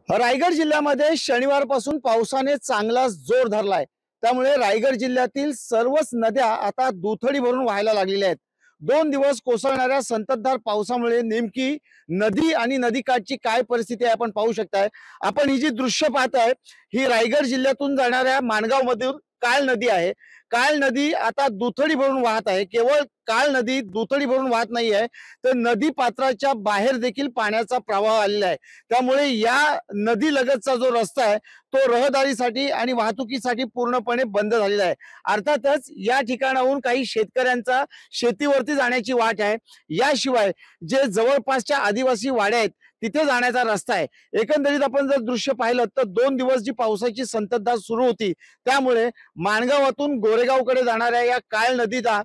रायगड जिल्ह्यामध्ये शनिवारपासून पावसाने चांगलाच जोर धरलाय। त्यामुळे रायगड जिल्ह्यातील सर्वच नद्या आता दुथडी भरून वाहायला लागलेल्या आहेत। 2 दिवस कोसळणाऱ्या संततधार पावसामुळे नेमकी नदी आणि नदीकाठची काय परिस्थिती आहे आपण पाहू शकताय। आपण ही जी दृश्य पाहताय ही रायगड जिल्ह्यातून जाणाऱ्या माणगाव मधून काळ नदी आहे। काळ नदी आता दुथडी भरून वाहत आहे। केवळ काळ नदी दुथडी भरून वाहत नाही आहे, तर नदी पात्राच्या बाहेर देखील पाण्याचा प्रवाह आलेला आहे। त्यामुळे या नदी लगतचा जो रस्ता आहे तो रहदारीसाठी आणि वाहतुकीसाठी पूर्णपणे बंद झालेला आहे। अर्थातच या ठिकाणाहून काही शेतकऱ्यांचा शेतीवरती जाण्याची वाट आहे। याशिवाय जे जवळपासच्या आदिवासी वाड्या आहेत तिथे जाण्याचा रस्ता आहे। एकंदरीत आपण जर दृश्य पाहिलं तर 2 दिवस जी पावसाची संततधार सुरू होती त्यामुळे माणगावातून गोरेगावकडे जाणाऱ्या या काळ नदीला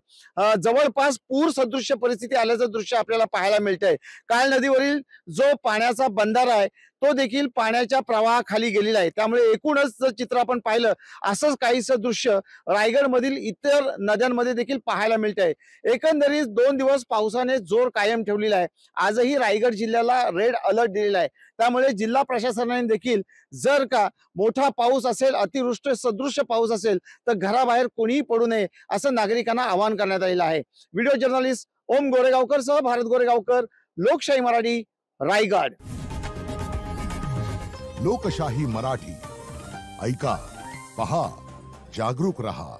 जवळपास पूर सदृश्य परिस्थिती आल्याचं दृश्य आपल्याला पाहायला मिळतंय। काळ नदीवरील जो पाण्याचा बंधारा आहे तो देखील पाण्याच्या प्रवाहाखाली गेलेला आहे। त्यामुळे एकूणच जर चित्र आपण पाहिलं असंच काहीसं दृश्य रायगड मधील इतर नद्यांमध्ये देखील पाहायला मिळतंय। एकंदरीत 2 दिवस पावसाने जोर कायम ठेवलेला आहे। आजही रायगड जिल्ह्याला रेड अलर्ट दिलेला आहे। त्यामुळे जिल्हा प्रशासनाने देखील जर का मोठा पाऊस असेल, अतिवृष्टी सदृश्य पाऊस असेल तर घराबाहेर कोणीही पडू नये असं नागरिकांना आवाहन करण्यात आलेलं आहे। व्हिडिओ जर्नलिस्ट ओम गोरेगावकर सह भारत गोरेगावकर, लोकशाही मराठी, रायगड। लोकशाही मराठी ऐका, पहा, जागरूक रहा।